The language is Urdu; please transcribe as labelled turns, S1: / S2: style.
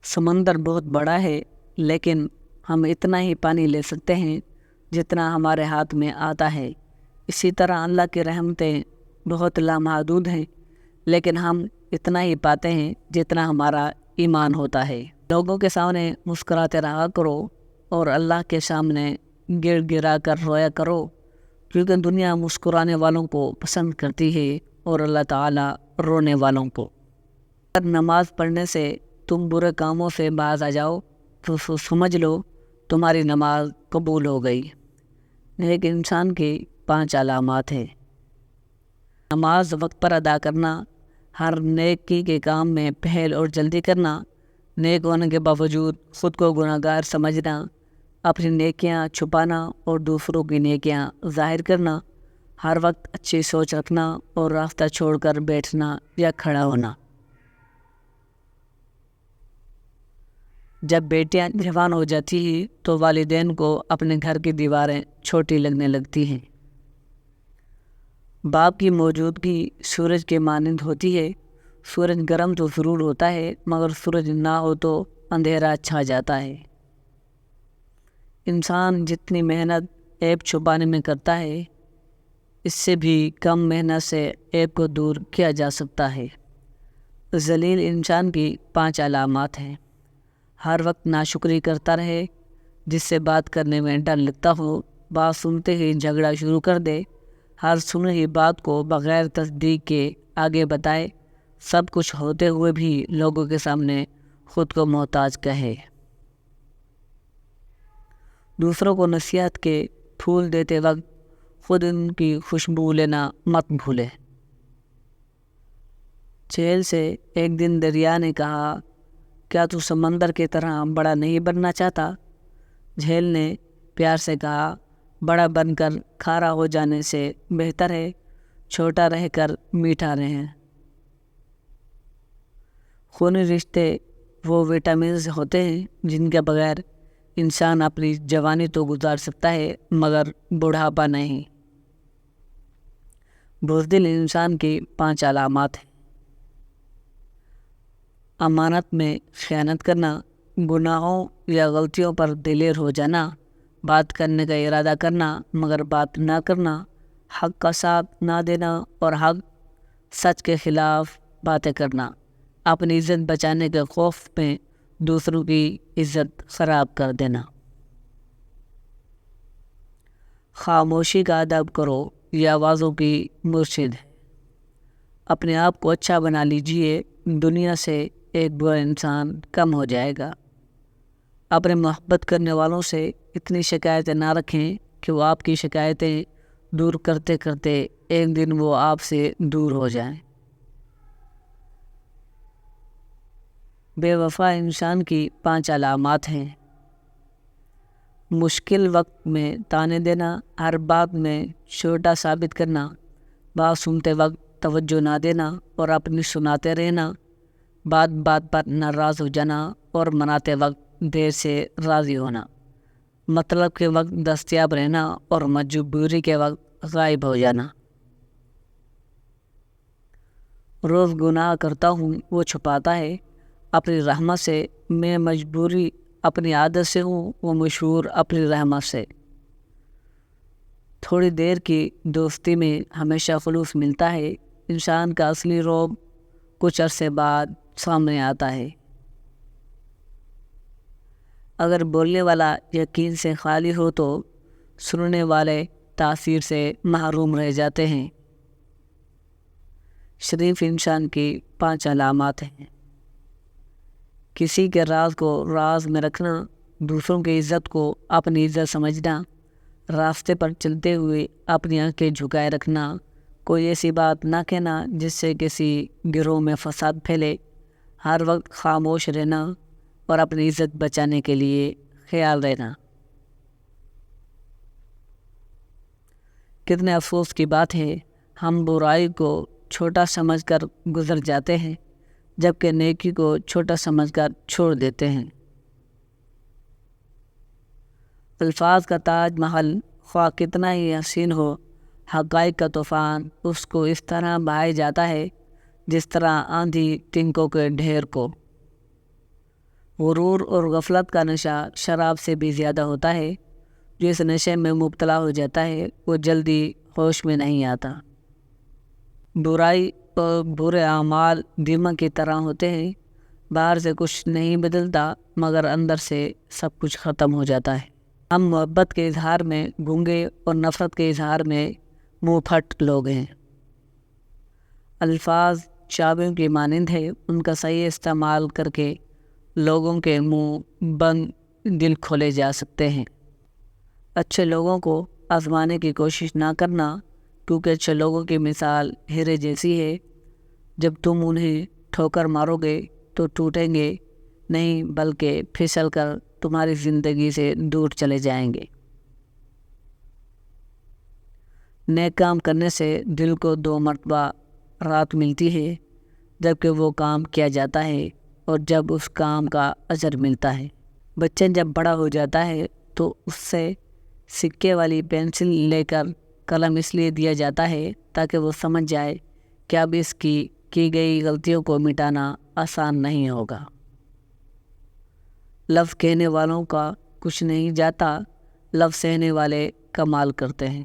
S1: سمندر بہت بڑا ہے، لیکن ہم اتنا ہی پانی لے سکتے ہیں جتنا ہمارے ہاتھ میں آتا ہے۔ اسی طرح اللہ کی رحمتیں بہت لامحدود ہیں، لیکن ہم اتنا ہی پاتے ہیں جتنا ہمارا ایمان ہوتا ہے۔ لوگوں کے سامنے مسکراتے رہا کرو اور اللہ کے سامنے گر گرا کر رویا کرو، کیونکہ دنیا مسکرانے والوں کو پسند کرتی ہے اور اللہ تعالیٰ رونے والوں کو۔ اگر نماز پڑھنے سے تم برے کاموں سے باز آ جاؤ تو سمجھ لو تمہاری نماز قبول ہو گئی۔ نیک انسان کی 5 علامات ہیں۔ نماز وقت پر ادا کرنا، ہر نیکی کے کام میں پہل اور جلدی کرنا، نیک ہونے کے باوجود خود کو گناہ گار سمجھنا، اپنی نیکیاں چھپانا اور دوسروں کی نیکیاں ظاہر کرنا، ہر وقت اچھی سوچ رکھنا اور راستہ چھوڑ کر بیٹھنا یا کھڑا ہونا۔ جب بیٹیاں جوان ہو جاتی ہیں تو والدین کو اپنے گھر کی دیواریں چھوٹی لگنے لگتی ہیں۔ باپ کی موجودگی سورج کے مانند ہوتی ہے۔ سورج گرم تو ضرور ہوتا ہے، مگر سورج نہ ہو تو اندھیرا چھا جاتا ہے۔ انسان جتنی محنت عیب چھپانے میں کرتا ہے، اس سے بھی کم محنت سے عیب کو دور کیا جا سکتا ہے۔ ذلیل انسان کی 5 علامات ہیں۔ ہر وقت ناشکری کرتا رہے، جس سے بات کرنے میں ڈر لگتا ہو، بات سنتے ہی جھگڑا شروع کر دے، ہر سنی ہوئی بات کو بغیر تصدیق کے آگے بتائے، سب کچھ ہوتے ہوئے بھی لوگوں کے سامنے خود کو محتاج کہے۔ دوسروں کو نصیحت کے پھول دیتے وقت خود ان کی خوشبو لینا مت بھولے۔ چیل سے ایک دن دریا نے کہا، کیا تو سمندر کی طرح بڑا نہیں بننا چاہتا؟ جھیل نے پیار سے کہا، بڑا بن کر کھارا ہو جانے سے بہتر ہے چھوٹا رہ کر میٹھا رہیں۔ خونی رشتے وہ وٹامنز ہوتے ہیں جن کے بغیر انسان اپنی جوانی تو گزار سکتا ہے مگر بڑھاپا نہیں۔ بزدل انسان کی 5 علامات ہیں۔ امانت میں خیانت کرنا، گناہوں یا غلطیوں پر دلیر ہو جانا، بات کرنے کا ارادہ کرنا مگر بات نہ کرنا، حق کا ساتھ نہ دینا اور حق سچ کے خلاف باتیں کرنا، اپنی عزت بچانے کے خوف میں دوسروں کی عزت خراب کر دینا۔ خاموشی کا ادب کرو، یہ آوازوں کی مرشد ہے۔ اپنے آپ کو اچھا بنا لیجئے، دنیا سے ایک برا انسان کم ہو جائے گا۔ اپنے محبت کرنے والوں سے اتنی شکایتیں نہ رکھیں کہ وہ آپ کی شکایتیں دور کرتے کرتے ایک دن وہ آپ سے دور ہو جائیں۔ بے وفا انسان کی 5 علامات ہیں۔ مشکل وقت میں تانے دینا، ہر بات میں چھوٹا ثابت کرنا، بات سنتے وقت توجہ نہ دینا اور اپنی سناتے رہنا، بات بات پر ناراض ہو جانا اور مناتے وقت دیر سے راضی ہونا، مطلب کے وقت دستیاب رہنا اور مجبوری کے وقت غائب ہو جانا۔ روز گناہ کرتا ہوں وہ چھپاتا ہے اپنی رحمت سے، میں مجبوری اپنی عادت سے ہوں وہ مشہور اپنی رحمت سے۔ تھوڑی دیر کی دوستی میں ہمیشہ خلوص ملتا ہے، انسان کا اصلی روب کچھ عرصے بعد سامنے آتا ہے۔ اگر بولنے والا یقین سے خالی ہو تو سننے والے تاثیر سے محروم رہ جاتے ہیں۔ شریف انسان کی 5 علامات ہیں۔ کسی کے راز کو راز میں رکھنا، دوسروں کی عزت کو اپنی عزت سمجھنا، راستے پر چلتے ہوئے اپنی آنکھیں جھکائے رکھنا، کوئی ایسی بات نہ کہنا جس سے کسی گروہ میں فساد پھیلے، ہر وقت خاموش رہنا اور اپنی عزت بچانے کے لیے خیال رہنا۔ کتنے افسوس کی بات ہے، ہم برائی کو چھوٹا سمجھ کر گزر جاتے ہیں جبکہ نیکی کو چھوٹا سمجھ کر چھوڑ دیتے ہیں۔ الفاظ کا تاج محل خواہ کتنا ہی حسین ہو، حقائق کا طوفان اس کو اس طرح بہائے جاتا ہے جس طرح آندھی تنکوں کے ڈھیر کو۔ غرور اور غفلت کا نشہ شراب سے بھی زیادہ ہوتا ہے۔ جو اس نشے میں مبتلا ہو جاتا ہے وہ جلدی ہوش میں نہیں آتا۔ برائی اور برے اعمال دیمک کی طرح ہوتے ہیں، باہر سے کچھ نہیں بدلتا مگر اندر سے سب کچھ ختم ہو جاتا ہے۔ ہم محبت کے اظہار میں گونگے اور نفرت کے اظہار میں منہ پھٹ لوگ ہیں۔ الفاظ چابیوں کی مانند ہے، ان کا صحیح استعمال کر کے لوگوں کے منہ بند دل کھولے جا سکتے ہیں۔ اچھے لوگوں کو آزمانے کی کوشش نہ کرنا، کیونکہ اچھے لوگوں کی مثال ہیرے جیسی ہے، جب تم انہیں ٹھوکر مارو گے تو ٹوٹیں گے نہیں بلکہ پھسل کر تمہاری زندگی سے دور چلے جائیں گے۔ نیک کام کرنے سے دل کو 2 مرتبہ راحت ملتی ہے، جبکہ وہ کام کیا جاتا ہے اور جب اس کام کا اجر ملتا ہے۔ بچہ جب بڑا ہو جاتا ہے تو اس سے سکے والی پینسل لے کر قلم اس لیے دیا جاتا ہے تاکہ وہ سمجھ جائے کہ اب اس کی گئی غلطیوں کو مٹانا آسان نہیں ہوگا۔ لفظ کہنے والوں کا کچھ نہیں جاتا، لفظ سہنے والے کمال کرتے ہیں۔